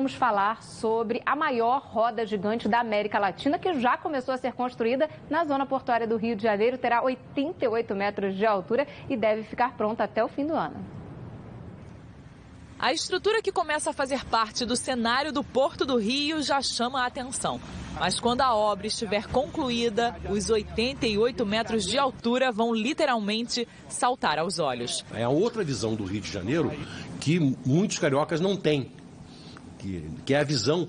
Vamos falar sobre a maior roda gigante da América Latina, que já começou a ser construída na zona portuária do Rio de Janeiro. Terá 88 metros de altura e deve ficar pronta até o fim do ano. A estrutura que começa a fazer parte do cenário do Porto do Rio já chama a atenção. Mas quando a obra estiver concluída, os 88 metros de altura vão literalmente saltar aos olhos. É a outra visão do Rio de Janeiro que muitos cariocas não têm, que é a visão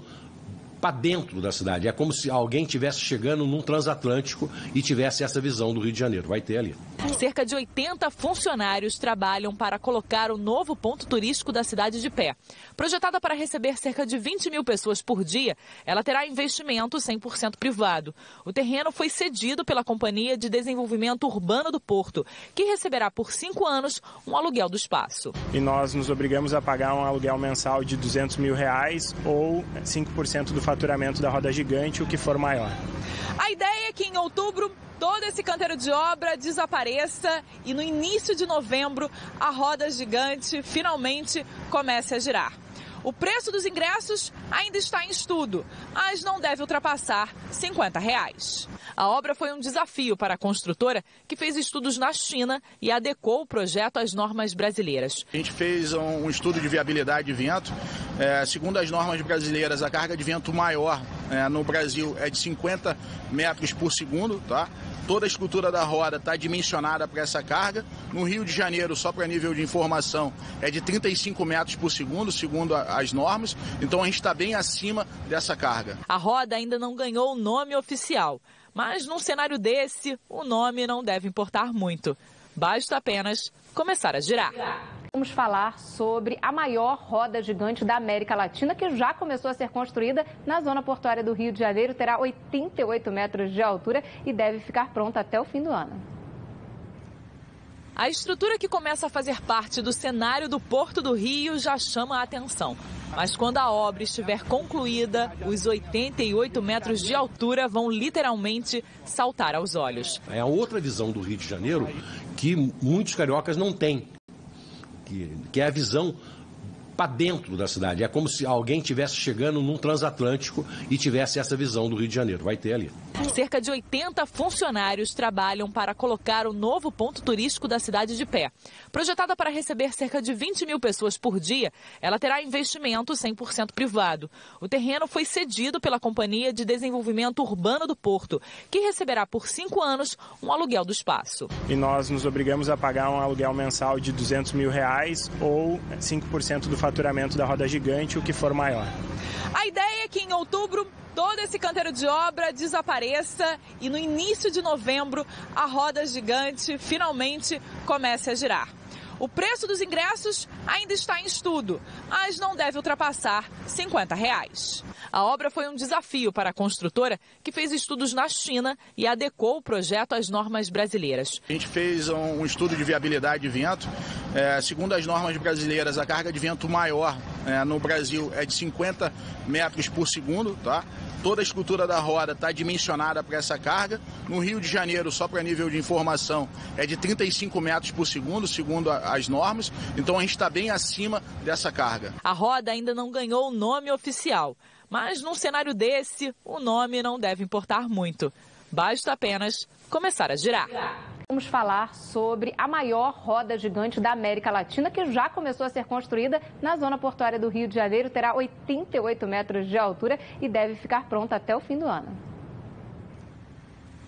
para dentro da cidade. É como se alguém estivesse chegando num transatlântico e tivesse essa visão do Rio de Janeiro. Vai ter ali. Cerca de 80 funcionários trabalham para colocar o novo ponto turístico da cidade de pé. Projetada para receber cerca de 20 mil pessoas por dia, ela terá investimento 100% privado. O terreno foi cedido pela Companhia de Desenvolvimento Urbano do Porto, que receberá por 5 anos um aluguel do espaço. E nós nos obrigamos a pagar um aluguel mensal de R$200 mil ou 5% do faturamento da roda gigante, o que for maior. A ideia é que em outubro todo esse canteiro de obra desapareça e no início de novembro a roda gigante finalmente comece a girar. O preço dos ingressos ainda está em estudo, mas não deve ultrapassar R$50. A obra foi um desafio para a construtora, que fez estudos na China e adequou o projeto às normas brasileiras. A gente fez um estudo de viabilidade de vento. Segundo as normas brasileiras, a carga de vento maior no Brasil é de 50 metros por segundo, tá? Toda a estrutura da roda está dimensionada para essa carga. No Rio de Janeiro, só para nível de informação, é de 35 metros por segundo, segundo as normas. Então a gente está bem acima dessa carga. A roda ainda não ganhou o nome oficial, mas num cenário desse, o nome não deve importar muito. Basta apenas começar a girar. Vamos falar sobre a maior roda gigante da América Latina, que já começou a ser construída na zona portuária do Rio de Janeiro. Terá 88 metros de altura e deve ficar pronta até o fim do ano. A estrutura que começa a fazer parte do cenário do Porto do Rio já chama a atenção. Mas quando a obra estiver concluída, os 88 metros de altura vão literalmente saltar aos olhos. É a outra visão do Rio de Janeiro que muitos cariocas não têm, que é a visão para dentro da cidade. É como se alguém estivesse chegando num transatlântico e tivesse essa visão do Rio de Janeiro. Vai ter ali. Cerca de 80 funcionários trabalham para colocar o novo ponto turístico da cidade de pé. Projetada para receber cerca de 20 mil pessoas por dia, ela terá investimento 100% privado. O terreno foi cedido pela Companhia de Desenvolvimento Urbano do Porto, que receberá por 5 anos um aluguel do espaço. E nós nos obrigamos a pagar um aluguel mensal de R$200 mil ou 5% do faturamento da roda gigante, o que for maior. A ideia é que em outubro todo esse canteiro de obra desapareça e no início de novembro a roda gigante finalmente comece a girar. O preço dos ingressos ainda está em estudo, mas não deve ultrapassar R$50. A obra foi um desafio para a construtora, que fez estudos na China e adequou o projeto às normas brasileiras. A gente fez um estudo de viabilidade de vento. Segundo as normas brasileiras, a carga de vento maior no Brasil é de 50 metros por segundo, tá? Toda a estrutura da roda está dimensionada para essa carga. No Rio de Janeiro, só para nível de informação, é de 35 metros por segundo, segundo as normas. Então a gente está bem acima dessa carga. A roda ainda não ganhou o nome oficial, mas num cenário desse, o nome não deve importar muito. Basta apenas começar a girar. Vamos falar sobre a maior roda gigante da América Latina, que já começou a ser construída na zona portuária do Rio de Janeiro. Terá 88 metros de altura e deve ficar pronta até o fim do ano.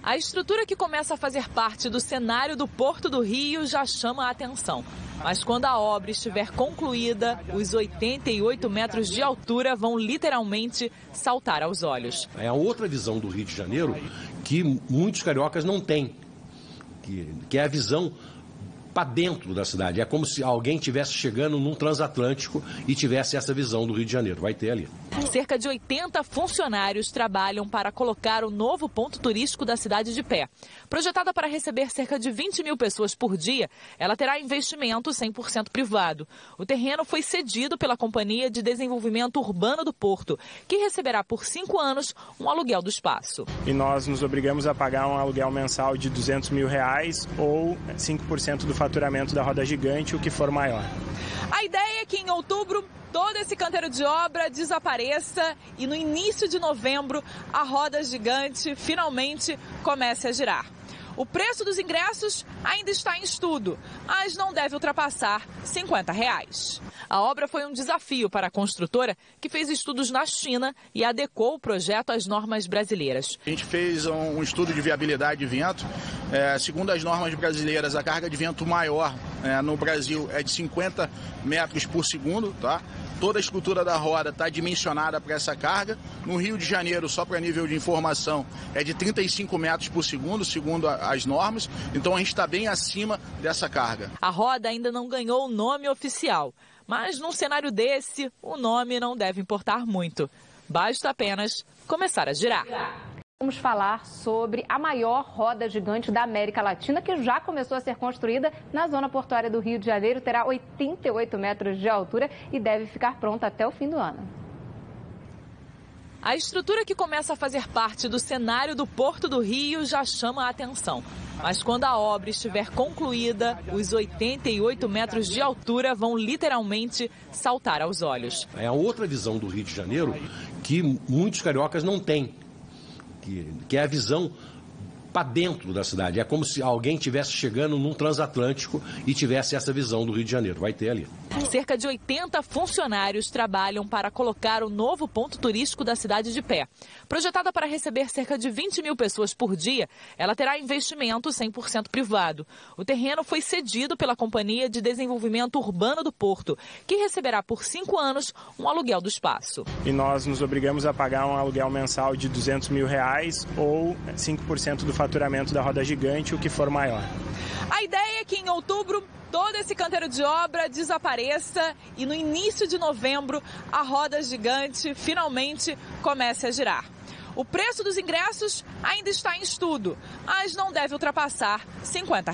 A estrutura que começa a fazer parte do cenário do Porto do Rio já chama a atenção. Mas quando a obra estiver concluída, os 88 metros de altura vão literalmente saltar aos olhos. É a outra visão do Rio de Janeiro que muitos cariocas não têm, que é a visão para dentro da cidade. É como se alguém estivesse chegando num transatlântico e tivesse essa visão do Rio de Janeiro. Vai ter ali. Cerca de 80 funcionários trabalham para colocar o novo ponto turístico da cidade de pé. Projetada para receber cerca de 20 mil pessoas por dia, ela terá investimento 100% privado. O terreno foi cedido pela Companhia de Desenvolvimento Urbano do Porto, que receberá por 5 anos um aluguel do espaço. E nós nos obrigamos a pagar um aluguel mensal de R$200 mil ou 5% do faturamento da roda gigante, o que for maior. A ideia é que em outubro todo esse canteiro de obra desapareça e no início de novembro a roda gigante finalmente comece a girar. O preço dos ingressos ainda está em estudo, mas não deve ultrapassar R$ 50. A obra foi um desafio para a construtora, que fez estudos na China e adequou o projeto às normas brasileiras. A gente fez um estudo de viabilidade de vento. Segundo as normas brasileiras, a carga de vento maior no Brasil é de 50 metros por segundo, tá? Toda a estrutura da roda está dimensionada para essa carga. No Rio de Janeiro, só para nível de informação, é de 35 metros por segundo, segundo as normas. Então a gente está bem acima dessa carga. A roda ainda não ganhou o nome oficial, mas num cenário desse, o nome não deve importar muito. Basta apenas começar a girar. Vamos falar sobre a maior roda gigante da América Latina, que já começou a ser construída na zona portuária do Rio de Janeiro. Terá 88 metros de altura e deve ficar pronta até o fim do ano. A estrutura que começa a fazer parte do cenário do Porto do Rio já chama a atenção. Mas quando a obra estiver concluída, os 88 metros de altura vão literalmente saltar aos olhos. É a outra visão do Rio de Janeiro que muitos cariocas não têm, que é a visão para dentro da cidade. É como se alguém estivesse chegando num transatlântico e tivesse essa visão do Rio de Janeiro. Vai ter ali. Cerca de 80 funcionários trabalham para colocar o novo ponto turístico da cidade de pé. Projetada para receber cerca de 20 mil pessoas por dia, ela terá investimento 100% privado. O terreno foi cedido pela Companhia de Desenvolvimento Urbano do Porto, que receberá por 5 anos um aluguel do espaço. E nós nos obrigamos a pagar um aluguel mensal de R$200 mil ou 5% do faturamento da roda gigante, o que for maior. A ideia é que em outubro todo esse canteiro de obra desapareça e no início de novembro a roda gigante finalmente comece a girar. O preço dos ingressos ainda está em estudo, mas não deve ultrapassar R$ 50.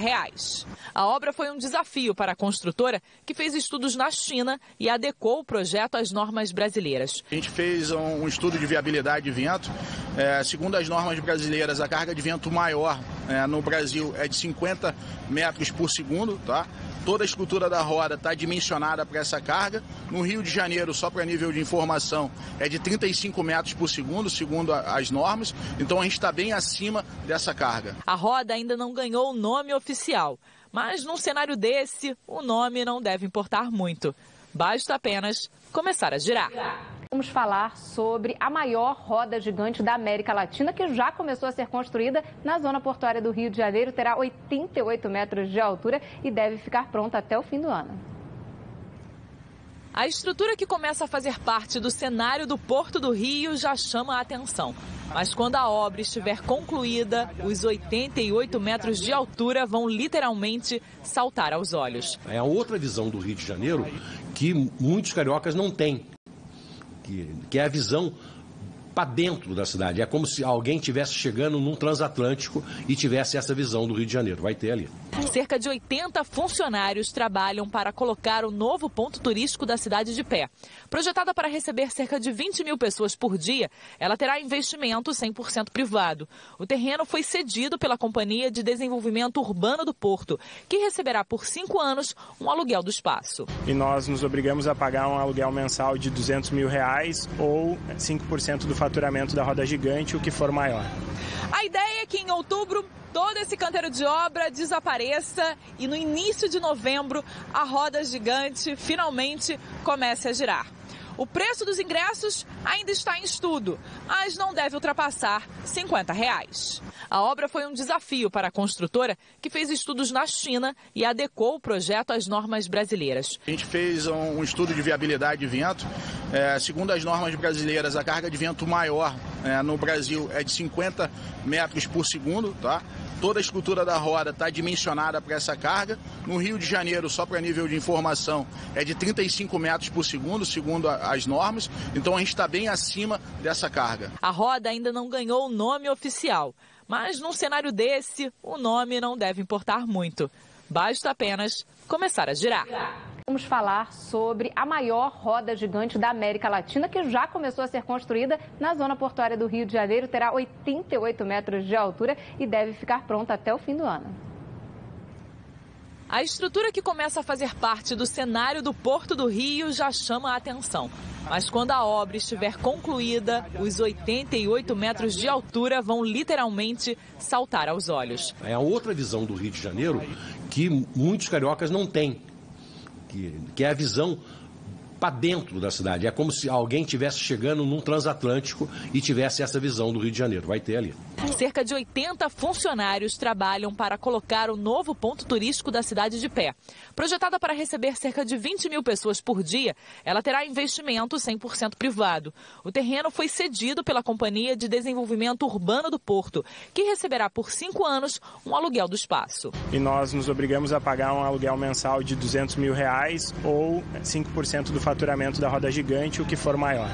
A obra foi um desafio para a construtora, que fez estudos na China e adequou o projeto às normas brasileiras. A gente fez um estudo de viabilidade de vento. Segundo as normas brasileiras, a carga de vento maior no Brasil é de 50 metros por segundo, tá? Toda a estrutura da roda está dimensionada para essa carga. No Rio de Janeiro, só para nível de informação, é de 35 metros por segundo, segundo as normas. Então a gente está bem acima dessa carga. A roda ainda não ganhou o nome oficial, mas num cenário desse, o nome não deve importar muito. Basta apenas começar a girar. Vamos falar sobre a maior roda gigante da América Latina, que já começou a ser construída na zona portuária do Rio de Janeiro. Terá 88 metros de altura e deve ficar pronta até o fim do ano. A estrutura que começa a fazer parte do cenário do Porto do Rio já chama a atenção. Mas quando a obra estiver concluída, os 88 metros de altura vão literalmente saltar aos olhos. É a outra visão do Rio de Janeiro que muitos cariocas não têm, que é a visão para dentro da cidade. É como se alguém estivesse chegando num transatlântico e tivesse essa visão do Rio de Janeiro. Vai ter ali. Cerca de 80 funcionários trabalham para colocar o novo ponto turístico da cidade de pé. Projetada para receber cerca de 20 mil pessoas por dia, ela terá investimento 100% privado. O terreno foi cedido pela Companhia de Desenvolvimento Urbano do Porto, que receberá por 5 anos um aluguel do espaço. E nós nos obrigamos a pagar um aluguel mensal de R$200 mil ou 5% do faturamento da roda gigante, o que for maior. A ideia é que em outubro todo esse canteiro de obra desapareça e no início de novembro a roda gigante finalmente comece a girar. O preço dos ingressos ainda está em estudo, mas não deve ultrapassar R$ 50. A obra foi um desafio para a construtora, que fez estudos na China e adequou o projeto às normas brasileiras. A gente fez um estudo de viabilidade de vento. Segundo as normas brasileiras, a carga de vento maior no Brasil é de 50 metros por segundo, tá? Toda a estrutura da roda está dimensionada para essa carga. No Rio de Janeiro, só para nível de informação, é de 35 metros por segundo, segundo as normas. Então a gente está bem acima dessa carga. A roda ainda não ganhou o nome oficial, mas num cenário desse, o nome não deve importar muito. Basta apenas começar a girar. Vamos falar sobre a maior roda gigante da América Latina, que já começou a ser construída na zona portuária do Rio de Janeiro. Terá 88 metros de altura e deve ficar pronta até o fim do ano. A estrutura que começa a fazer parte do cenário do Porto do Rio já chama a atenção. Mas quando a obra estiver concluída, os 88 metros de altura vão literalmente saltar aos olhos. É a outra visão do Rio de Janeiro que muitos cariocas não têm, que é a visão para dentro da cidade. É como se alguém estivesse chegando num transatlântico e tivesse essa visão do Rio de Janeiro. Vai ter ali. Cerca de 80 funcionários trabalham para colocar o novo ponto turístico da cidade de pé. Projetada para receber cerca de 20 mil pessoas por dia, ela terá investimento 100% privado. O terreno foi cedido pela Companhia de Desenvolvimento Urbano do Porto, que receberá por 5 anos um aluguel do espaço. E nós nos obrigamos a pagar um aluguel mensal de R$200 mil ou 5% do faturamento da roda gigante, o que for maior.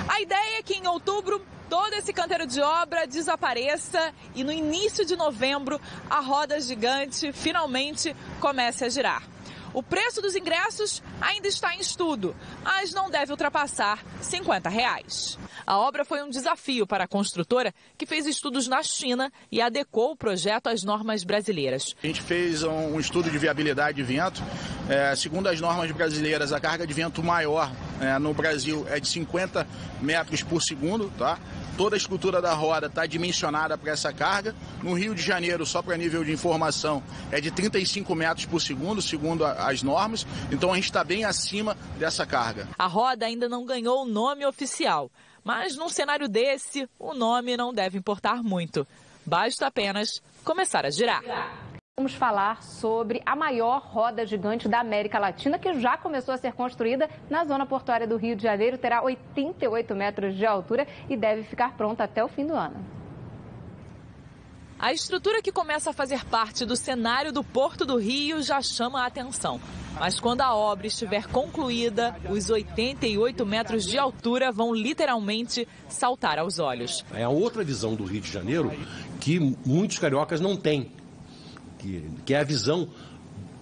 A ideia é que em outubro todo esse canteiro de obra desapareça e no início de novembro a roda gigante finalmente comece a girar. O preço dos ingressos ainda está em estudo, mas não deve ultrapassar R$50. A obra foi um desafio para a construtora, que fez estudos na China e adequou o projeto às normas brasileiras. A gente fez um estudo de viabilidade de vento. Segundo as normas brasileiras, a carga de vento maior no Brasil é de 50 metros por segundo, tá? Toda a estrutura da roda está dimensionada para essa carga. No Rio de Janeiro, só para nível de informação, é de 35 metros por segundo, segundo as normas. Então a gente está bem acima dessa carga. A roda ainda não ganhou o nome oficial, mas num cenário desse, o nome não deve importar muito. Basta apenas começar a girar. Vamos falar sobre a maior roda gigante da América Latina, que já começou a ser construída na zona portuária do Rio de Janeiro. Terá 88 metros de altura e deve ficar pronta até o fim do ano. A estrutura que começa a fazer parte do cenário do Porto do Rio já chama a atenção. Mas quando a obra estiver concluída, os 88 metros de altura vão literalmente saltar aos olhos. É a outra visão do Rio de Janeiro que muitos cariocas não têm, que é a visão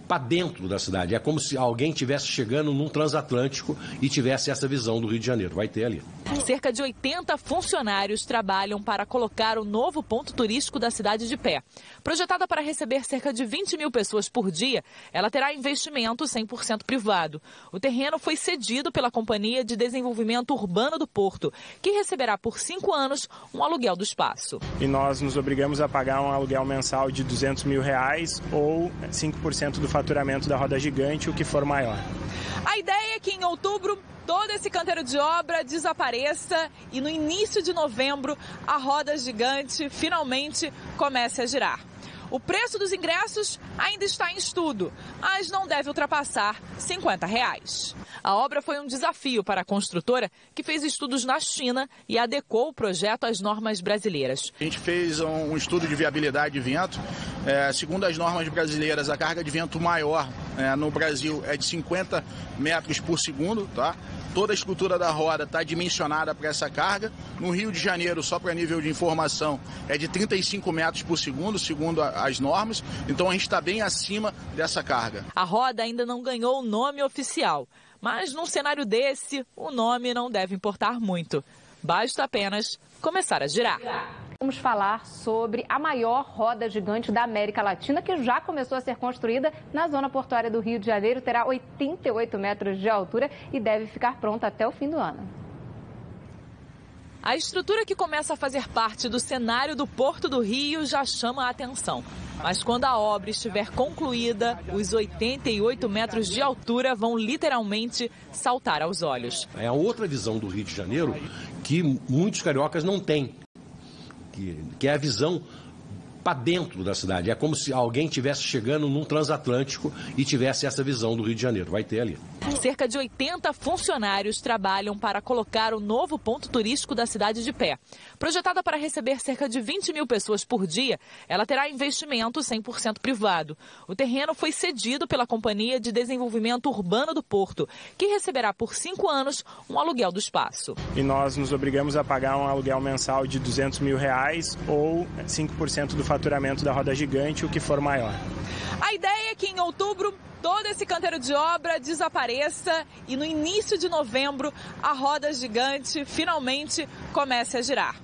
para dentro da cidade. É como se alguém estivesse chegando num transatlântico e tivesse essa visão do Rio de Janeiro. Vai ter ali. Cerca de 80 funcionários trabalham para colocar o novo ponto turístico da cidade de pé. Projetada para receber cerca de 20 mil pessoas por dia, ela terá investimento 100% privado. O terreno foi cedido pela Companhia de Desenvolvimento Urbano do Porto, que receberá por 5 anos um aluguel do espaço. E nós nos obrigamos a pagar um aluguel mensal de R$200 mil ou 5% do faturamento da roda gigante, o que for maior. A ideia é que em outubro todo esse canteiro de obra desapareça e no início de novembro a roda gigante finalmente comece a girar. O preço dos ingressos ainda está em estudo, mas não deve ultrapassar R$50. A obra foi um desafio para a construtora, que fez estudos na China e adequou o projeto às normas brasileiras. A gente fez um estudo de viabilidade de vento. Segundo as normas brasileiras, a carga de vento maior no Brasil é de 50 metros por segundo, tá? Toda a estrutura da roda está dimensionada para essa carga. No Rio de Janeiro, só para nível de informação, é de 35 metros por segundo, segundo as normas. Então a gente está bem acima dessa carga. A roda ainda não ganhou o nome oficial, mas num cenário desse, o nome não deve importar muito. Basta apenas começar a girar. Vamos falar sobre a maior roda gigante da América Latina, que já começou a ser construída na zona portuária do Rio de Janeiro. Terá 88 metros de altura e deve ficar pronta até o fim do ano. A estrutura que começa a fazer parte do cenário do Porto do Rio já chama a atenção. Mas quando a obra estiver concluída, os 88 metros de altura vão literalmente saltar aos olhos. É a outra visão do Rio de Janeiro que muitos cariocas não têm, que é a visão para dentro da cidade. É como se alguém estivesse chegando num transatlântico e tivesse essa visão do Rio de Janeiro. Vai ter ali. Cerca de 80 funcionários trabalham para colocar o novo ponto turístico da cidade de pé. Projetada para receber cerca de 20 mil pessoas por dia, ela terá investimento 100% privado. O terreno foi cedido pela Companhia de Desenvolvimento Urbano do Porto, que receberá por 5 anos um aluguel do espaço. E nós nos obrigamos a pagar um aluguel mensal de R$200 mil ou 5% do faturamento da roda gigante, o que for maior. A ideia é que em outubro todo esse canteiro de obra desapareça e no início de novembro a roda gigante finalmente comece a girar.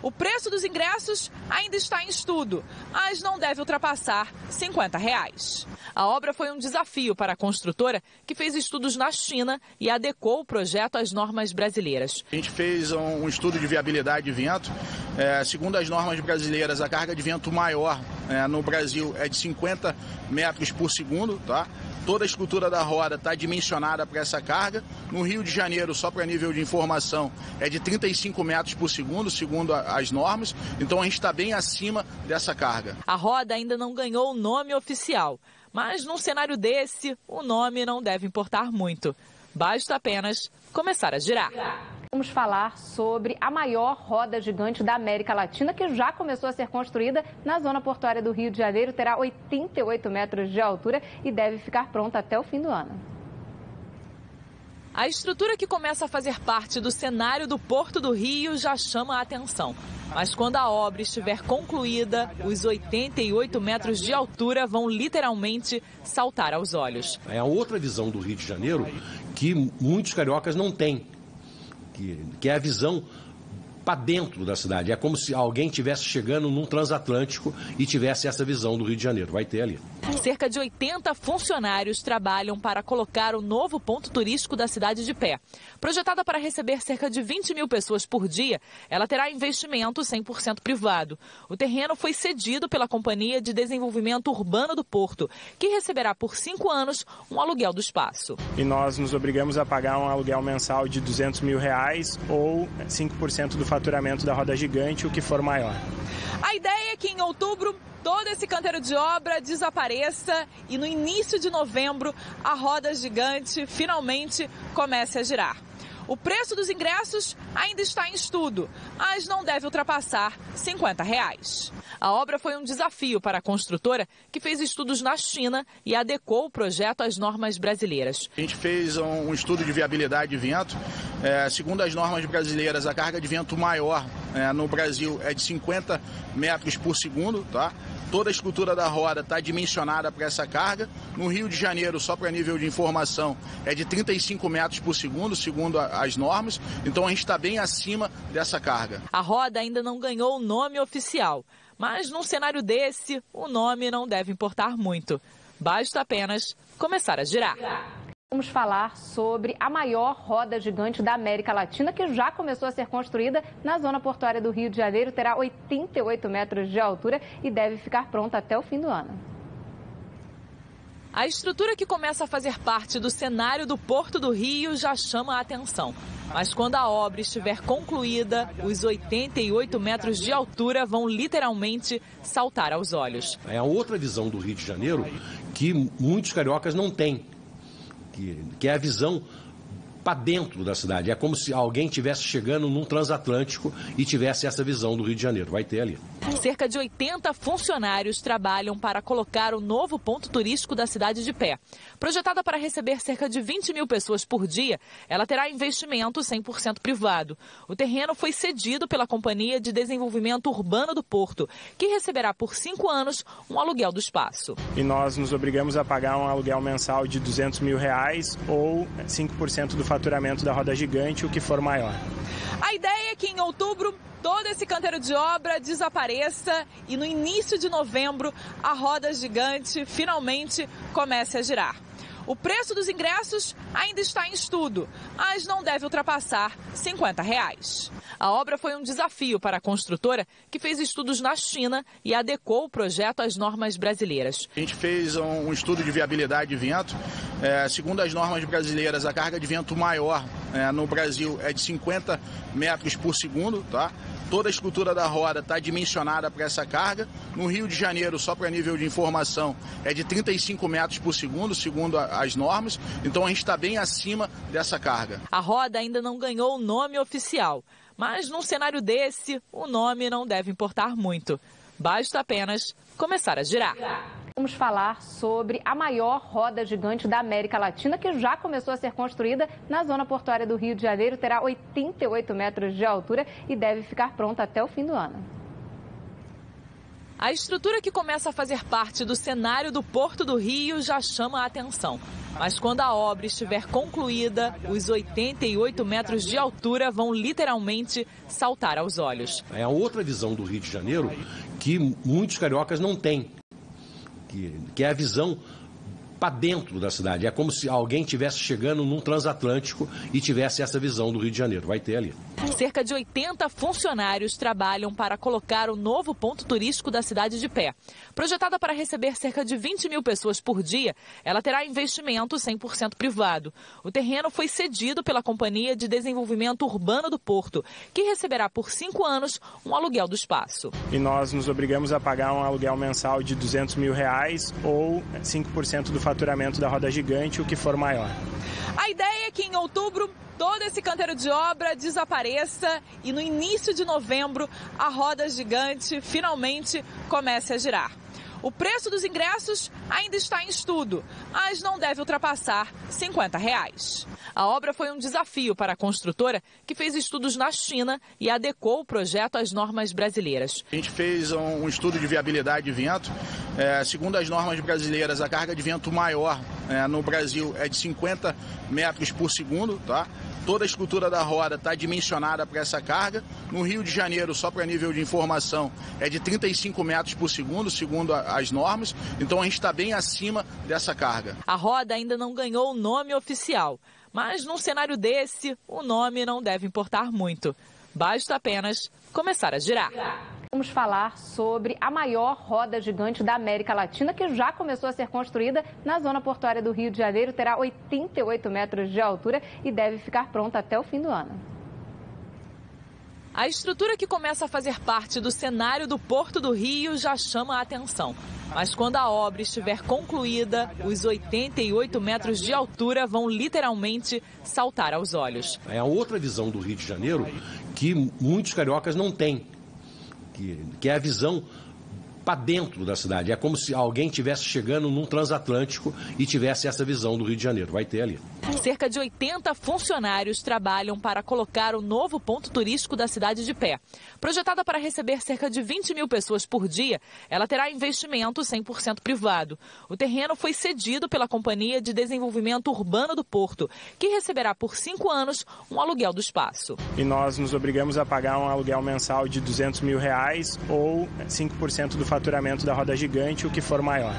O preço dos ingressos ainda está em estudo, mas não deve ultrapassar R$ 50. A obra foi um desafio para a construtora, que fez estudos na China e adequou o projeto às normas brasileiras. A gente fez um estudo de viabilidade de vento. Segundo as normas brasileiras, a carga de vento maior no Brasil é de 50 metros por segundo, tá? Toda a estrutura da roda está dimensionada para essa carga. No Rio de Janeiro, só para nível de informação, é de 35 metros por segundo, segundo as normas. Então a gente está bem acima dessa carga. A roda ainda não ganhou o nome oficial, mas num cenário desse, o nome não deve importar muito. Basta apenas começar a girar. Vamos falar sobre a maior roda gigante da América Latina, que já começou a ser construída na zona portuária do Rio de Janeiro. Terá 88 metros de altura e deve ficar pronta até o fim do ano. A estrutura que começa a fazer parte do cenário do Porto do Rio já chama a atenção. Mas quando a obra estiver concluída, os 88 metros de altura vão literalmente saltar aos olhos. É a outra visão do Rio de Janeiro que muitos cariocas não têm, que é a visão para dentro da cidade. É como se alguém estivesse chegando num transatlântico e tivesse essa visão do Rio de Janeiro. Vai ter ali. Cerca de 80 funcionários trabalham para colocar o novo ponto turístico da cidade de pé. Projetada para receber cerca de 20 mil pessoas por dia, ela terá investimento 100% privado. O terreno foi cedido pela Companhia de Desenvolvimento Urbano do Porto, que receberá por 5 anos um aluguel do espaço. E nós nos obrigamos a pagar um aluguel mensal de R$200 mil ou 5% do faturamento da roda gigante, o que for maior. A ideia é que em outubro todo esse canteiro de obra desapareça e no início de novembro a roda gigante finalmente comece a girar. O preço dos ingressos ainda está em estudo, mas não deve ultrapassar R$ 50. A obra foi um desafio para a construtora, que fez estudos na China e adequou o projeto às normas brasileiras. A gente fez um estudo de viabilidade de vento. Segundo as normas brasileiras, a carga de vento maior no Brasil é de 50 metros por segundo, tá? Toda a estrutura da roda está dimensionada para essa carga. No Rio de Janeiro, só para nível de informação, é de 35 metros por segundo, segundo as normas. Então a gente está bem acima dessa carga. A roda ainda não ganhou o nome oficial, mas num cenário desse, o nome não deve importar muito. Basta apenas começar a girar. Vamos falar sobre a maior roda gigante da América Latina, que já começou a ser construída na zona portuária do Rio de Janeiro. Terá 88 metros de altura e deve ficar pronta até o fim do ano. A estrutura que começa a fazer parte do cenário do Porto do Rio já chama a atenção. Mas quando a obra estiver concluída, os 88 metros de altura vão literalmente saltar aos olhos. É a outra visão do Rio de Janeiro que muitos cariocas não têm, que é a visão para dentro da cidade. É como se alguém estivesse chegando num transatlântico e tivesse essa visão do Rio de Janeiro. Vai ter ali. Cerca de 80 funcionários trabalham para colocar o novo ponto turístico da cidade de pé. Projetada para receber cerca de 20 mil pessoas por dia, ela terá investimento 100% privado. O terreno foi cedido pela Companhia de Desenvolvimento Urbano do Porto, que receberá por 5 anos um aluguel do espaço. E nós nos obrigamos a pagar um aluguel mensal de R$200 mil ou 5% do faturamento da roda gigante, o que for maior. A ideia é que em outubro todo esse canteiro de obra desapareça e no início de novembro a roda gigante finalmente comece a girar. O preço dos ingressos ainda está em estudo, mas não deve ultrapassar R$ 50. A obra foi um desafio para a construtora, que fez estudos na China e adequou o projeto às normas brasileiras. A gente fez um estudo de viabilidade de vento. Segundo as normas brasileiras, a carga de vento maior no Brasil é de 50 metros por segundo, tá? Toda a estrutura da roda está dimensionada para essa carga. No Rio de Janeiro, só para nível de informação, é de 35 metros por segundo, segundo as normas. Então a gente está bem acima dessa carga. A roda ainda não ganhou o nome oficial, mas num cenário desse, o nome não deve importar muito. Basta apenas começar a girar. Vamos falar sobre a maior roda gigante da América Latina, que já começou a ser construída na zona portuária do Rio de Janeiro. Terá 88 metros de altura e deve ficar pronta até o fim do ano. A estrutura que começa a fazer parte do cenário do Porto do Rio já chama a atenção. Mas quando a obra estiver concluída, os 88 metros de altura vão literalmente saltar aos olhos. É a outra visão do Rio de Janeiro que muitos cariocas não têm, que é a visão para dentro da cidade. É como se alguém estivesse chegando num transatlântico e tivesse essa visão do Rio de Janeiro. Vai ter ali. Cerca de 80 funcionários trabalham para colocar o novo ponto turístico da cidade de pé. Projetada para receber cerca de 20 mil pessoas por dia, ela terá investimento 100% privado. O terreno foi cedido pela Companhia de Desenvolvimento Urbano do Porto, que receberá por 5 anos um aluguel do espaço. E nós nos obrigamos a pagar um aluguel mensal de R$200 mil ou 5% do faturamento da roda gigante, o que for maior. A ideia é que em outubro todo esse canteiro de obra desapareça e no início de novembro a roda gigante finalmente comece a girar. O preço dos ingressos ainda está em estudo, mas não deve ultrapassar R$50. A obra foi um desafio para a construtora, que fez estudos na China e adequou o projeto às normas brasileiras. A gente fez um estudo de viabilidade de vento. Segundo as normas brasileiras, a carga de vento maior no Brasil é de 50 metros por segundo, tá? Toda a estrutura da roda está dimensionada para essa carga. No Rio de Janeiro, só para nível de informação, é de 35 metros por segundo, segundo as normas. Então a gente está bem acima dessa carga. A roda ainda não ganhou o nome oficial, mas num cenário desse, o nome não deve importar muito. Basta apenas começar a girar. Vamos falar sobre a maior roda gigante da América Latina, que já começou a ser construída na zona portuária do Rio de Janeiro. Terá 88 metros de altura e deve ficar pronta até o fim do ano. A estrutura que começa a fazer parte do cenário do Porto do Rio já chama a atenção. Mas quando a obra estiver concluída, os 88 metros de altura vão literalmente saltar aos olhos. É a outra visão do Rio de Janeiro que muitos cariocas não têm, que é a visão para dentro da cidade. É como se alguém estivesse chegando num transatlântico e tivesse essa visão do Rio de Janeiro. Vai ter ali. Cerca de 80 funcionários trabalham para colocar o novo ponto turístico da cidade de pé. Projetada para receber cerca de 20 mil pessoas por dia, ela terá investimento 100% privado. O terreno foi cedido pela Companhia de Desenvolvimento Urbano do Porto, que receberá por 5 anos um aluguel do espaço. E nós nos obrigamos a pagar um aluguel mensal de R$200 mil ou 5% do faturamento da roda gigante, o que for maior.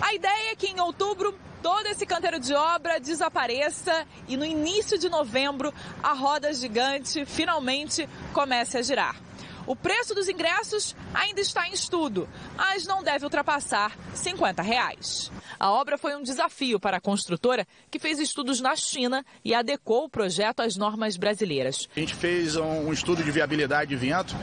A ideia é que em outubro todo esse canteiro de obra desapareça e no início de novembro a roda gigante finalmente comece a girar. O preço dos ingressos ainda está em estudo, mas não deve ultrapassar R$50. A obra foi um desafio para a construtora, que fez estudos na China e adequou o projeto às normas brasileiras. A gente fez um estudo de viabilidade de vento.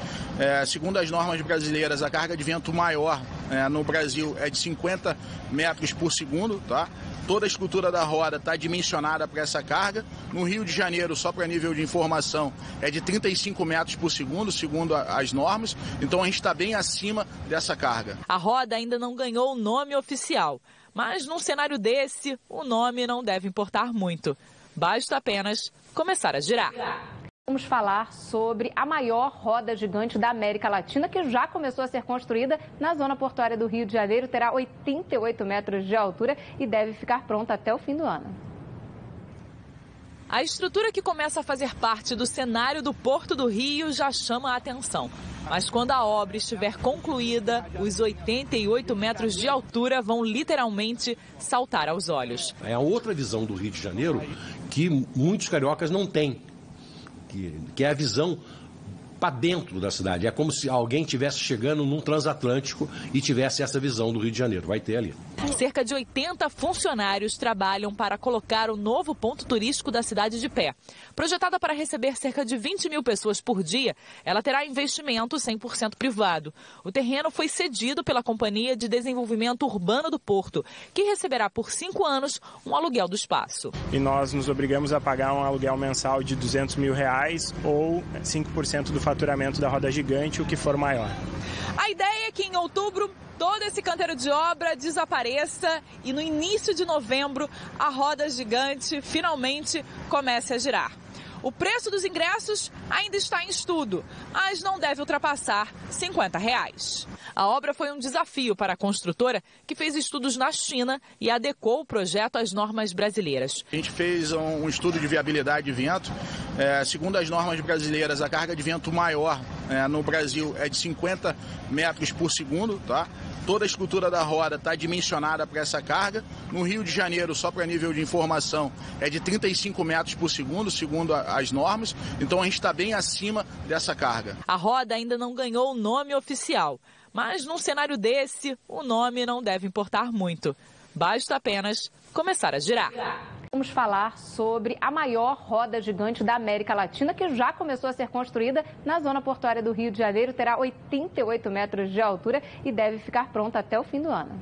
Segundo as normas brasileiras, a carga de vento maior no Brasil é de 50 metros por segundo, tá? Toda a estrutura da roda está dimensionada para essa carga. No Rio de Janeiro, só para nível de informação, é de 35 metros por segundo, segundo as normas. Então a gente está bem acima dessa carga. A roda ainda não ganhou o nome oficial, mas num cenário desse, o nome não deve importar muito. Basta apenas começar a girar. Vamos falar sobre a maior roda gigante da América Latina, que já começou a ser construída na zona portuária do Rio de Janeiro. Terá 88 metros de altura e deve ficar pronta até o fim do ano. A estrutura que começa a fazer parte do cenário do Porto do Rio já chama a atenção. Mas quando a obra estiver concluída, os 88 metros de altura vão literalmente saltar aos olhos. É a outra visão do Rio de Janeiro que muitos cariocas não têm, que é a visão para dentro da cidade. É como se alguém estivesse chegando num transatlântico e tivesse essa visão do Rio de Janeiro. Vai ter ali. Cerca de 80 funcionários trabalham para colocar o novo ponto turístico da cidade de pé. Projetada para receber cerca de 20 mil pessoas por dia, ela terá investimento 100% privado. O terreno foi cedido pela Companhia de Desenvolvimento Urbano do Porto, que receberá por 5 anos um aluguel do espaço. E nós nos obrigamos a pagar um aluguel mensal de R$200 mil ou 5% do faturamento da roda gigante, o que for maior. A ideia é que em outubro todo esse canteiro de obra desapareça e no início de novembro a roda gigante finalmente comece a girar. O preço dos ingressos ainda está em estudo, mas não deve ultrapassar R$ 50. A obra foi um desafio para a construtora, que fez estudos na China e adequou o projeto às normas brasileiras. A gente fez um estudo de viabilidade de vento. Segundo as normas brasileiras, a carga de vento maior no Brasil é de 50 metros por segundo, tá? Toda a estrutura da roda está dimensionada para essa carga. No Rio de Janeiro, só para nível de informação, é de 35 metros por segundo, segundo as normas. Então a gente está bem acima dessa carga. A roda ainda não ganhou o nome oficial, mas num cenário desse, o nome não deve importar muito. Basta apenas começar a girar. Vamos falar sobre a maior roda gigante da América Latina, que já começou a ser construída na zona portuária do Rio de Janeiro. Terá 88 metros de altura e deve ficar pronta até o fim do ano.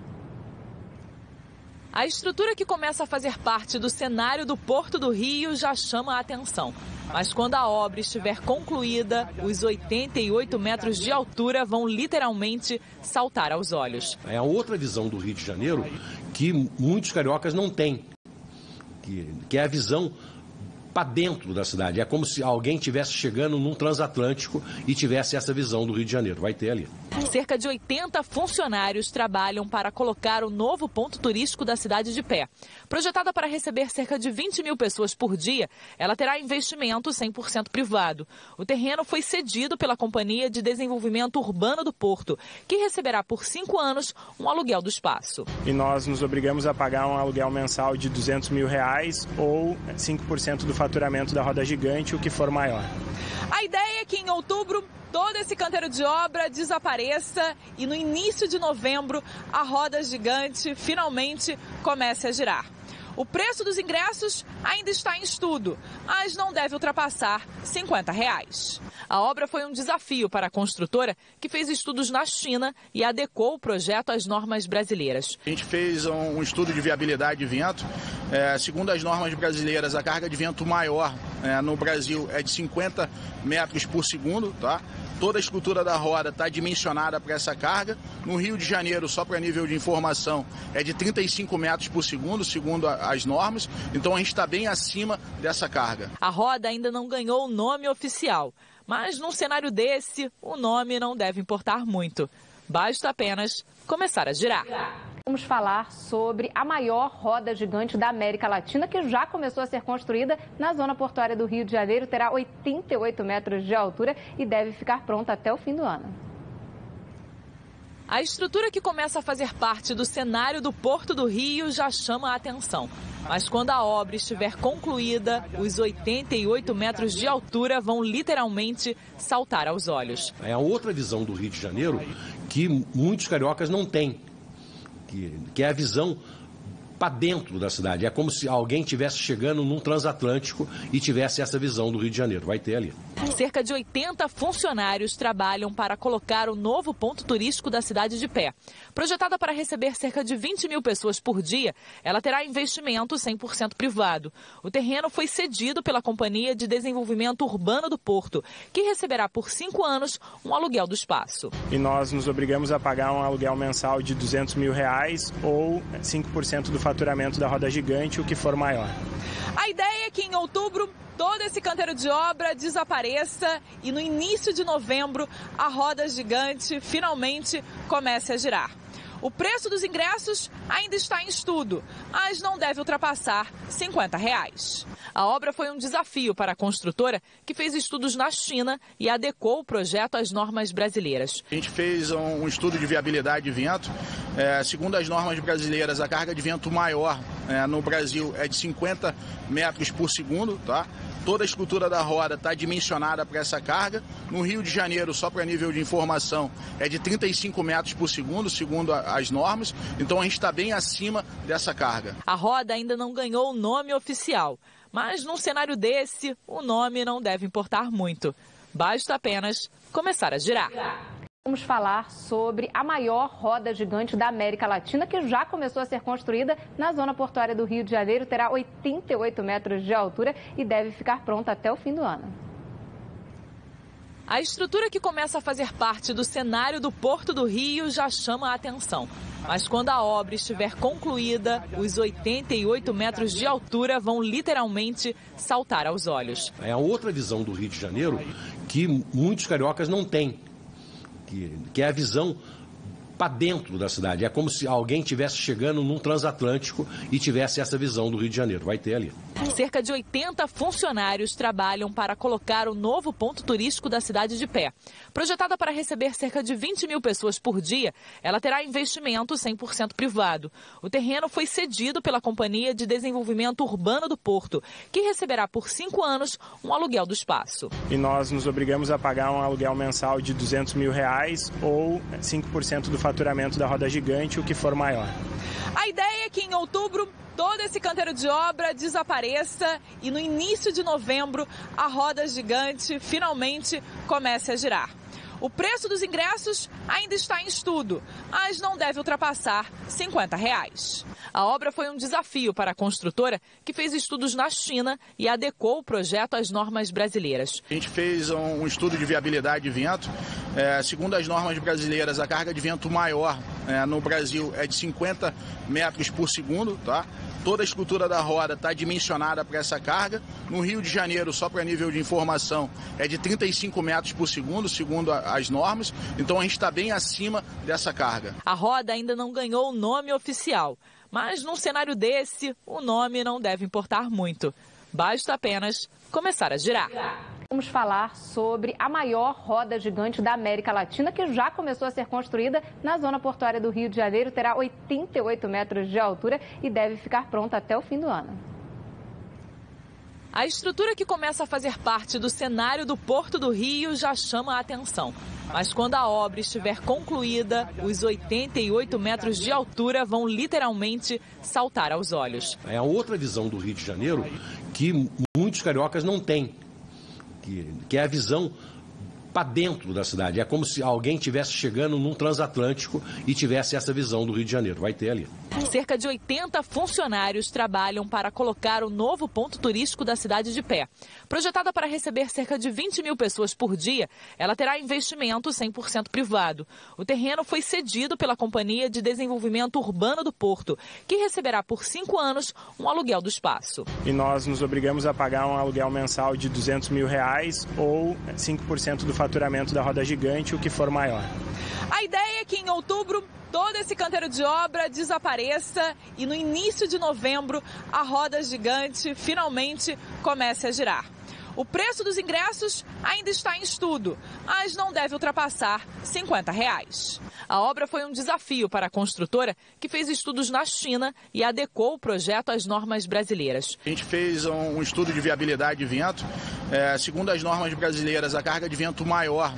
A estrutura que começa a fazer parte do cenário do Porto do Rio já chama a atenção. Mas quando a obra estiver concluída, os 88 metros de altura vão literalmente saltar aos olhos. É a outra visão do Rio de Janeiro que muitos cariocas não têm, que é a visão para dentro da cidade. É como se alguém estivesse chegando num transatlântico e tivesse essa visão do Rio de Janeiro. Vai ter ali. Cerca de 80 funcionários trabalham para colocar o novo ponto turístico da cidade de pé. Projetada para receber cerca de 20 mil pessoas por dia, ela terá investimento 100% privado. O terreno foi cedido pela Companhia de Desenvolvimento Urbano do Porto, que receberá por 5 anos um aluguel do espaço. E nós nos obrigamos a pagar um aluguel mensal de R$200 mil ou 5% do faturamento da roda gigante, o que for maior. A ideia é que em outubro todo esse canteiro de obra desapareça e no início de novembro a roda gigante finalmente comece a girar. O preço dos ingressos ainda está em estudo, mas não deve ultrapassar R$ 50. A obra foi um desafio para a construtora, que fez estudos na China e adequou o projeto às normas brasileiras. A gente fez um estudo de viabilidade de vento. Segundo as normas brasileiras, a carga de vento maior no Brasil é de 50 metros por segundo, tá? Toda a estrutura da roda está dimensionada para essa carga. No Rio de Janeiro, só para nível de informação, é de 35 metros por segundo, segundo as normas. Então a gente está bem acima dessa carga. A roda ainda não ganhou o nome oficial, mas num cenário desse, o nome não deve importar muito. Basta apenas começar a girar. Vamos falar sobre a maior roda gigante da América Latina, que já começou a ser construída na zona portuária do Rio de Janeiro. Terá 88 metros de altura e deve ficar pronta até o fim do ano. A estrutura que começa a fazer parte do cenário do Porto do Rio já chama a atenção. Mas quando a obra estiver concluída, os 88 metros de altura vão literalmente saltar aos olhos. É a outra visão do Rio de Janeiro que muitos cariocas não têm, que é a visão para dentro da cidade. É como se alguém estivesse chegando num transatlântico e tivesse essa visão do Rio de Janeiro. Vai ter ali. Cerca de 80 funcionários trabalham para colocar o novo ponto turístico da cidade de pé. Projetada para receber cerca de 20 mil pessoas por dia, ela terá investimento 100% privado. O terreno foi cedido pela Companhia de Desenvolvimento Urbano do Porto, que receberá por 5 anos um aluguel do espaço. E nós nos obrigamos a pagar um aluguel mensal de R$200 mil ou 5% do faturamento da roda gigante, o que for maior. A ideia é que em outubro todo esse canteiro de obra desapareça e no início de novembro a roda gigante finalmente comece a girar. O preço dos ingressos ainda está em estudo, mas não deve ultrapassar R$ 50. A obra foi um desafio para a construtora, que fez estudos na China e adequou o projeto às normas brasileiras. A gente fez um estudo de viabilidade de vento. Segundo as normas brasileiras, a carga de vento maior no Brasil é de 50 metros por segundo, tá? Toda a estrutura da roda está dimensionada para essa carga. No Rio de Janeiro, só para nível de informação, é de 35 metros por segundo, segundo as normas. Então a gente está bem acima dessa carga. A roda ainda não ganhou o nome oficial, mas num cenário desse, o nome não deve importar muito. Basta apenas começar a girar. Vamos falar sobre a maior roda gigante da América Latina, que já começou a ser construída na zona portuária do Rio de Janeiro. Terá 88 metros de altura e deve ficar pronta até o fim do ano. A estrutura que começa a fazer parte do cenário do Porto do Rio já chama a atenção. Mas quando a obra estiver concluída, os 88 metros de altura vão literalmente saltar aos olhos. É a outra visão do Rio de Janeiro que muitos cariocas não têm, que é a visão para dentro da cidade. É como se alguém estivesse chegando num transatlântico e tivesse essa visão do Rio de Janeiro. Vai ter ali. Cerca de 80 funcionários trabalham para colocar o novo ponto turístico da cidade de pé. Projetada para receber cerca de 20 mil pessoas por dia, ela terá investimento 100% privado. O terreno foi cedido pela Companhia de Desenvolvimento Urbano do Porto, que receberá por 5 anos um aluguel do espaço. E nós nos obrigamos a pagar um aluguel mensal de R$200 mil ou 5% do faturamento da roda gigante, o que for maior. A ideia é que em outubro todo esse canteiro de obra desapareça e no início de novembro a roda gigante finalmente comece a girar. O preço dos ingressos ainda está em estudo, mas não deve ultrapassar R$50. A obra foi um desafio para a construtora, que fez estudos na China e adequou o projeto às normas brasileiras. A gente fez um estudo de viabilidade de vento. Segundo as normas brasileiras, a carga de vento maior no Brasil é de 50 metros por segundo, tá? Toda a estrutura da roda está dimensionada para essa carga. No Rio de Janeiro, só para nível de informação, é de 35 metros por segundo, segundo as normas. Então a gente está bem acima dessa carga. A roda ainda não ganhou o nome oficial, mas num cenário desse, o nome não deve importar muito. Basta apenas começar a girar. Vamos falar sobre a maior roda gigante da América Latina, que já começou a ser construída na zona portuária do Rio de Janeiro. Terá 88 metros de altura e deve ficar pronta até o fim do ano. A estrutura que começa a fazer parte do cenário do Porto do Rio já chama a atenção. Mas quando a obra estiver concluída, os 88 metros de altura vão literalmente saltar aos olhos. É a outra visão do Rio de Janeiro que muitos cariocas não têm, que é a visão para dentro da cidade. É como se alguém estivesse chegando num transatlântico e tivesse essa visão do Rio de Janeiro. Vai ter ali. Cerca de 80 funcionários trabalham para colocar o novo ponto turístico da cidade de pé. Projetada para receber cerca de 20 mil pessoas por dia, ela terá investimento 100% privado. O terreno foi cedido pela Companhia de Desenvolvimento Urbano do Porto, que receberá por 5 anos um aluguel do espaço. E nós nos obrigamos a pagar um aluguel mensal de R$200 mil ou 5% do faturamento da roda gigante, o que for maior. A ideia é que em outubro todo esse canteiro de obra desapareça e no início de novembro a roda gigante finalmente comece a girar. O preço dos ingressos ainda está em estudo, mas não deve ultrapassar R$50. A obra foi um desafio para a construtora, que fez estudos na China e adequou o projeto às normas brasileiras. A gente fez um estudo de viabilidade de vento. Segundo as normas brasileiras, a carga de vento maior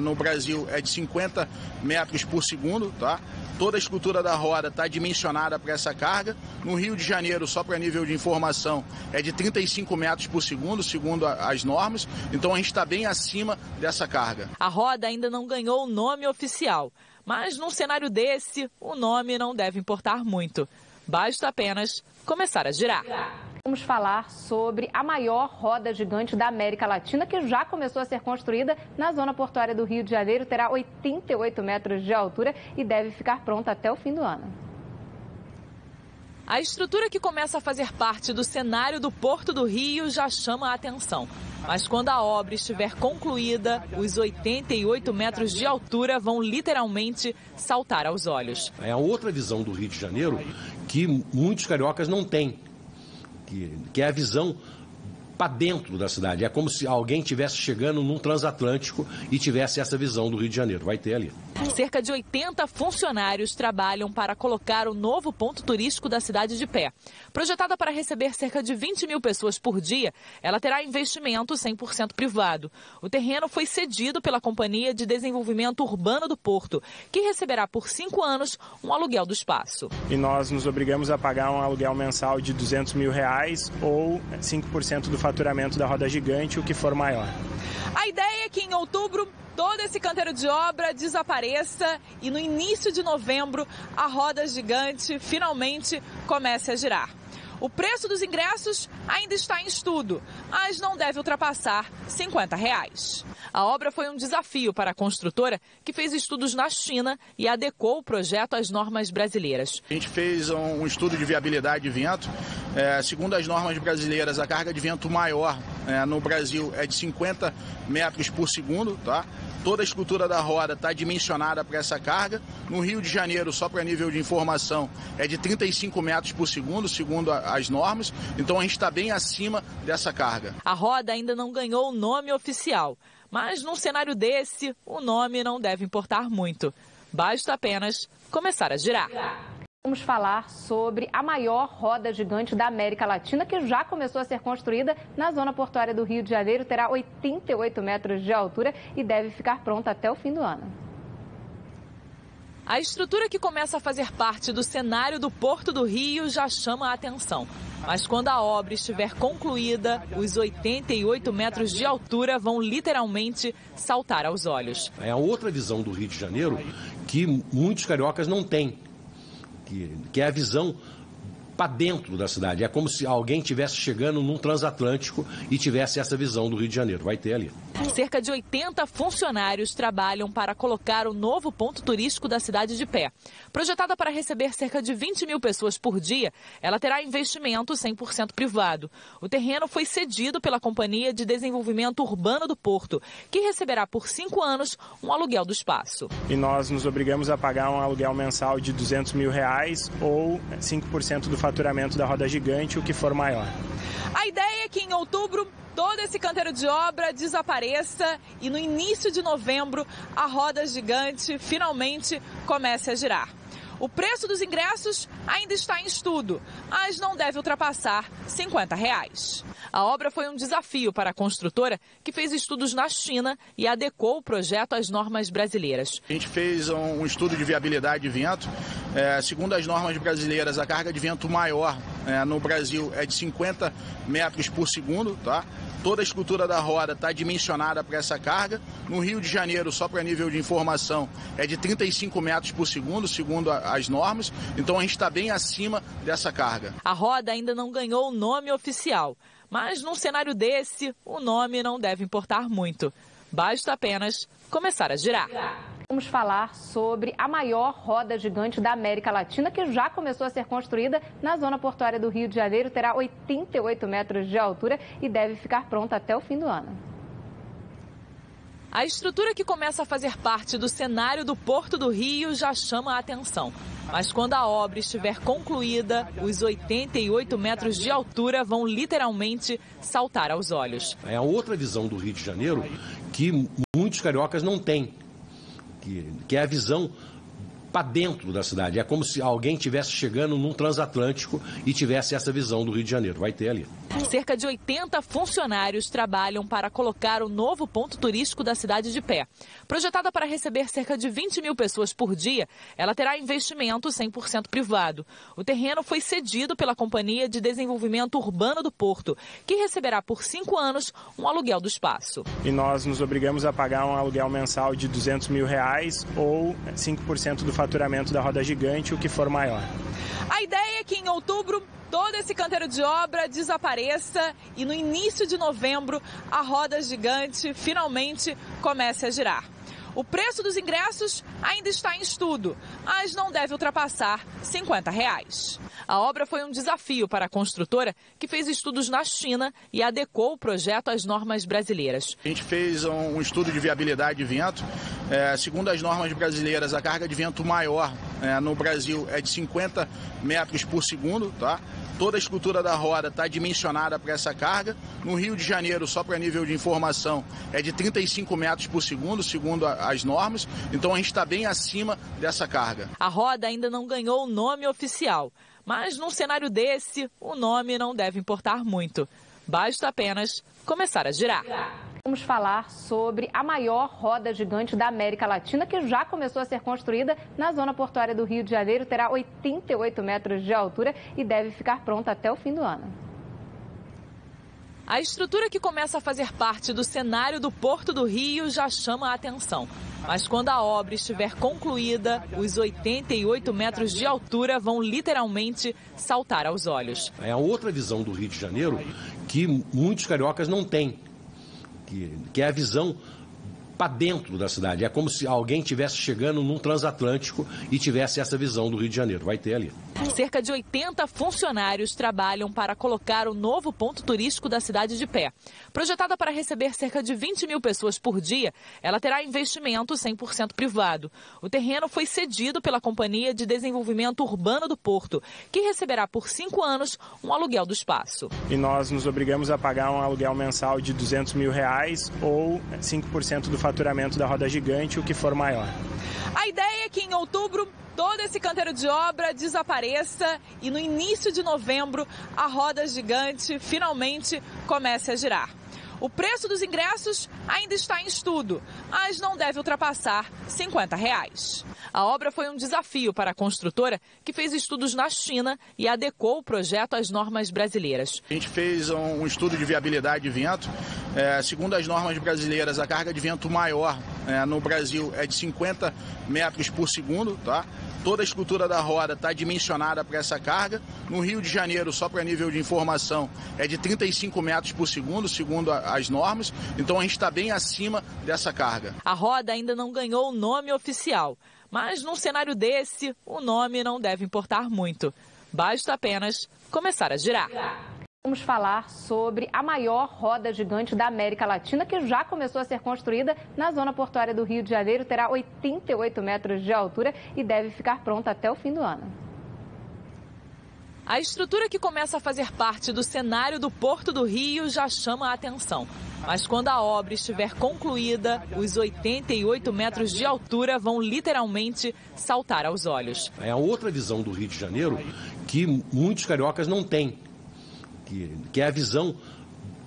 no Brasil é de 50 metros por segundo, tá? Toda a estrutura da roda está dimensionada para essa carga. No Rio de Janeiro, só para nível de informação, é de 35 metros por segundo, segundo as normas. Então a gente está bem acima dessa carga. A roda ainda não ganhou o nome oficial, mas num cenário desse, o nome não deve importar muito. Basta apenas começar a girar. Vamos falar sobre a maior roda gigante da América Latina, que já começou a ser construída na zona portuária do Rio de Janeiro. Terá 88 metros de altura e deve ficar pronta até o fim do ano. A estrutura que começa a fazer parte do cenário do Porto do Rio já chama a atenção. Mas quando a obra estiver concluída, os 88 metros de altura vão literalmente saltar aos olhos. É a outra visão do Rio de Janeiro que muitos cariocas não têm, que é a visão para dentro da cidade. É como se alguém estivesse chegando num transatlântico e tivesse essa visão do Rio de Janeiro. Vai ter ali. Cerca de 80 funcionários trabalham para colocar o novo ponto turístico da cidade de pé. Projetada para receber cerca de 20 mil pessoas por dia, ela terá investimento 100% privado. O terreno foi cedido pela Companhia de Desenvolvimento Urbano do Porto, que receberá por 5 anos um aluguel do espaço. E nós nos obrigamos a pagar um aluguel mensal de R$200 mil ou 5% do faturamento da roda gigante, o que for maior. A ideia é que em outubro todo esse canteiro de obra desapareça e no início de novembro a roda gigante finalmente comece a girar. O preço dos ingressos ainda está em estudo, mas não deve ultrapassar R$ 50. A obra foi um desafio para a construtora, que fez estudos na China e adequou o projeto às normas brasileiras. A gente fez um estudo de viabilidade de vento. Segundo as normas brasileiras, a carga de vento maior no Brasil é de 50 metros por segundo, tá? Toda a estrutura da roda está dimensionada para essa carga. No Rio de Janeiro, só para nível de informação, é de 35 metros por segundo, segundo as normas. Então a gente está bem acima dessa carga. A roda ainda não ganhou o nome oficial, mas num cenário desse, o nome não deve importar muito. Basta apenas começar a girar. Vamos falar sobre a maior roda gigante da América Latina, que já começou a ser construída na zona portuária do Rio de Janeiro. Terá 88 metros de altura e deve ficar pronta até o fim do ano. A estrutura que começa a fazer parte do cenário do Porto do Rio já chama a atenção. Mas quando a obra estiver concluída, os 88 metros de altura vão literalmente saltar aos olhos. É a outra visão do Rio de Janeiro que muitos cariocas não têm, que é a visão para dentro da cidade. É como se alguém estivesse chegando num transatlântico e tivesse essa visão do Rio de Janeiro. Vai ter ali. Cerca de 80 funcionários trabalham para colocar o novo ponto turístico da cidade de pé. Projetada para receber cerca de 20 mil pessoas por dia, ela terá investimento 100% privado. O terreno foi cedido pela Companhia de Desenvolvimento Urbano do Porto, que receberá por 5 anos um aluguel do espaço. E nós nos obrigamos a pagar um aluguel mensal de R$200 mil ou 5% do faturamento da roda gigante, o que for maior. A ideia é que em outubro todo esse canteiro de obra desapareça e no início de novembro a roda gigante finalmente comece a girar. O preço dos ingressos ainda está em estudo, mas não deve ultrapassar R$ 50. A obra foi um desafio para a construtora, que fez estudos na China e adequou o projeto às normas brasileiras. A gente fez um estudo de viabilidade de vento. Segundo as normas brasileiras, a carga de vento maior no Brasil é de 50 metros por segundo, tá? Toda a estrutura da roda está dimensionada para essa carga. No Rio de Janeiro, só para nível de informação, é de 35 metros por segundo, segundo as normas. Então a gente está bem acima dessa carga. A roda ainda não ganhou o nome oficial, mas num cenário desse, o nome não deve importar muito. Basta apenas começar a girar. Vamos falar sobre a maior roda gigante da América Latina, que já começou a ser construída na zona portuária do Rio de Janeiro. Terá 88 metros de altura e deve ficar pronta até o fim do ano. A estrutura que começa a fazer parte do cenário do Porto do Rio já chama a atenção. Mas quando a obra estiver concluída, os 88 metros de altura vão literalmente saltar aos olhos. É a outra visão do Rio de Janeiro que muitos cariocas não têm, que é a visão para dentro da cidade. É como se alguém estivesse chegando num transatlântico e tivesse essa visão do Rio de Janeiro. Vai ter ali. Cerca de 80 funcionários trabalham para colocar o novo ponto turístico da cidade de pé. Projetada para receber cerca de 20 mil pessoas por dia, ela terá investimento 100% privado. O terreno foi cedido pela Companhia de Desenvolvimento Urbano do Porto, que receberá por 5 anos um aluguel do espaço. E nós nos obrigamos a pagar um aluguel mensal de R$200 mil ou 5% do faturamento da roda gigante, o que for maior. A ideia é que em outubro todo esse canteiro de obra desapareça e no início de novembro a roda gigante finalmente comece a girar. O preço dos ingressos ainda está em estudo, mas não deve ultrapassar R$ 50. A obra foi um desafio para a construtora, que fez estudos na China e adequou o projeto às normas brasileiras. A gente fez um estudo de viabilidade de vento. Segundo as normas brasileiras, a carga de vento maior no Brasil é de 50 metros por segundo, tá? Toda a estrutura da roda está dimensionada para essa carga. No Rio de Janeiro, só para nível de informação, é de 35 metros por segundo, segundo as normas. Então a gente está bem acima dessa carga. A roda ainda não ganhou o nome oficial, mas num cenário desse, o nome não deve importar muito. Basta apenas começar a girar. Vamos falar sobre a maior roda gigante da América Latina, que já começou a ser construída na zona portuária do Rio de Janeiro. Terá 88 metros de altura e deve ficar pronta até o fim do ano. A estrutura que começa a fazer parte do cenário do Porto do Rio já chama a atenção. Mas quando a obra estiver concluída, os 88 metros de altura vão literalmente saltar aos olhos. É a outra visão do Rio de Janeiro que muitos cariocas não têm, que é a visão para dentro da cidade. É como se alguém estivesse chegando num transatlântico e tivesse essa visão do Rio de Janeiro. Vai ter ali. Cerca de 80 funcionários trabalham para colocar o novo ponto turístico da cidade de pé. Projetada para receber cerca de 20 mil pessoas por dia, ela terá investimento 100% privado. O terreno foi cedido pela Companhia de Desenvolvimento Urbano do Porto, que receberá por 5 anos um aluguel do espaço. E nós nos obrigamos a pagar um aluguel mensal de R$200 mil ou 5% do faturamento da roda gigante, o que for maior. A ideia é que em outubro todo esse canteiro de obra desapareça e no início de novembro a roda gigante finalmente comece a girar. O preço dos ingressos ainda está em estudo, mas não deve ultrapassar R$50. A obra foi um desafio para a construtora, que fez estudos na China e adequou o projeto às normas brasileiras. A gente fez um estudo de viabilidade de vento. Segundo as normas brasileiras, a carga de vento maior no Brasil é de 50 metros por segundo, tá? Toda a estrutura da roda está dimensionada para essa carga. No Rio de Janeiro, só para nível de informação, é de 35 metros por segundo, segundo as normas. Então a gente está bem acima dessa carga. A roda ainda não ganhou o nome oficial, mas num cenário desse, o nome não deve importar muito. Basta apenas começar a girar. Vamos falar sobre a maior roda gigante da América Latina, que já começou a ser construída na zona portuária do Rio de Janeiro. Terá 88 metros de altura e deve ficar pronta até o fim do ano. A estrutura que começa a fazer parte do cenário do Porto do Rio já chama a atenção. Mas quando a obra estiver concluída, os 88 metros de altura vão literalmente saltar aos olhos. É a outra visão do Rio de Janeiro que muitos cariocas não têm, que é a visão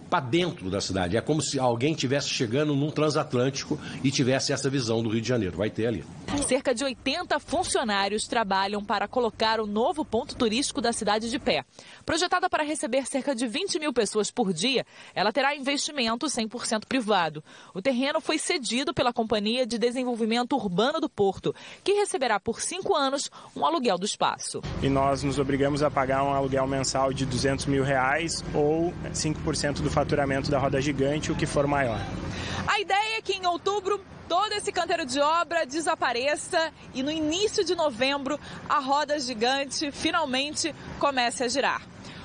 para dentro da cidade. É como se alguém estivesse chegando num transatlântico e tivesse essa visão do Rio de Janeiro. Vai ter ali. Cerca de 80 funcionários trabalham para colocar o novo ponto turístico da cidade de pé. Projetada para receber cerca de 20 mil pessoas por dia, ela terá investimento 100% privado. O terreno foi cedido pela Companhia de Desenvolvimento Urbano do Porto, que receberá por 5 anos um aluguel do espaço. E nós nos obrigamos a pagar um aluguel mensal de R$200 mil ou 5% do faturamento da roda gigante, o que for maior. A ideia é que em outubro todo esse canteiro de obra desapareça e no início de novembro a roda gigante finalmente comece a girar.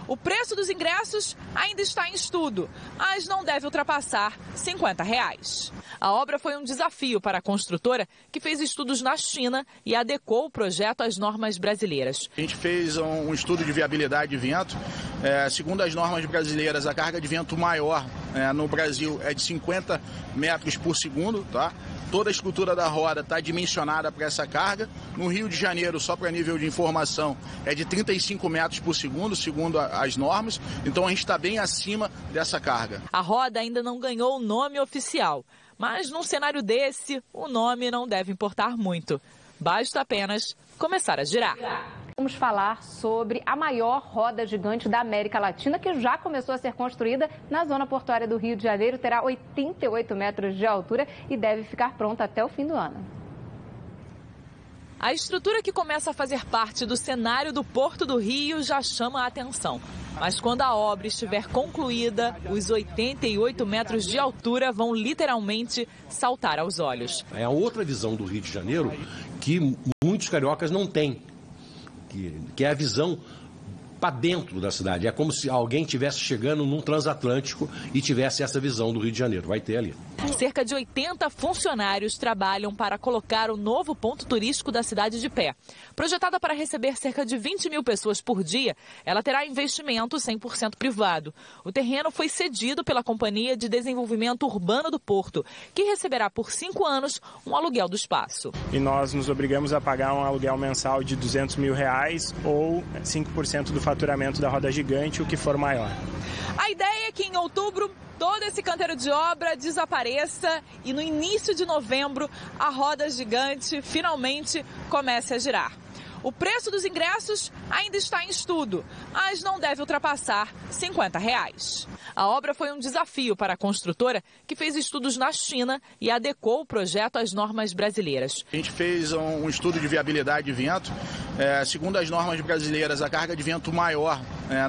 O preço dos ingressos ainda está em estudo, mas não deve ultrapassar R$50. A obra foi um desafio para a construtora, que fez estudos na China e adequou o projeto às normas brasileiras. A gente fez um estudo de viabilidade de vento. Segundo as normas brasileiras, a carga de vento maior no Brasil é de 50 metros por segundo, tá? Toda a estrutura da roda está dimensionada para essa carga. No Rio de Janeiro, só para nível de informação, é de 35 metros por segundo, segundo as normas. Então a gente está bem acima dessa carga. A roda ainda não ganhou o nome oficial, mas num cenário desse, o nome não deve importar muito. Basta apenas começar a girar. Vamos falar sobre a maior roda gigante da América Latina, que já começou a ser construída na zona portuária do Rio de Janeiro. Terá 88 metros de altura e deve ficar pronta até o fim do ano. A estrutura que começa a fazer parte do cenário do Porto do Rio já chama a atenção. Mas quando a obra estiver concluída, os 88 metros de altura vão literalmente saltar aos olhos. É a outra visão do Rio de Janeiro que muitos cariocas não têm, que é a visão para dentro da cidade. É como se alguém estivesse chegando num transatlântico e tivesse essa visão do Rio de Janeiro. Vai ter ali. Cerca de 80 funcionários trabalham para colocar o novo ponto turístico da cidade de pé. Projetada para receber cerca de 20 mil pessoas por dia, ela terá investimento 100% privado. O terreno foi cedido pela Companhia de Desenvolvimento Urbano do Porto, que receberá por 5 anos um aluguel do espaço. E nós nos obrigamos a pagar um aluguel mensal de R$200 mil ou 5% do faturamento da roda gigante, o que for maior. A ideia é que em outubro todo esse canteiro de obra desapareça e no início de novembro a roda gigante finalmente comece a girar. O preço dos ingressos ainda está em estudo, mas não deve ultrapassar R$ 50. A obra foi um desafio para a construtora, que fez estudos na China e adequou o projeto às normas brasileiras. A gente fez um estudo de viabilidade de vento. Segundo as normas brasileiras, a carga de vento maior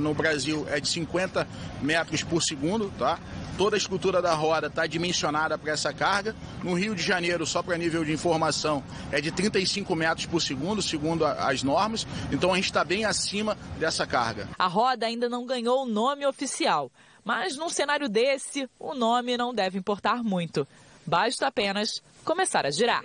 no Brasil é de 50 metros por segundo, tá? Toda a estrutura da roda está dimensionada para essa carga. No Rio de Janeiro, só para nível de informação, é de 35 metros por segundo, segundo as normas. Então a gente está bem acima dessa carga. A roda ainda não ganhou o nome oficial, mas num cenário desse, o nome não deve importar muito. Basta apenas começar a girar.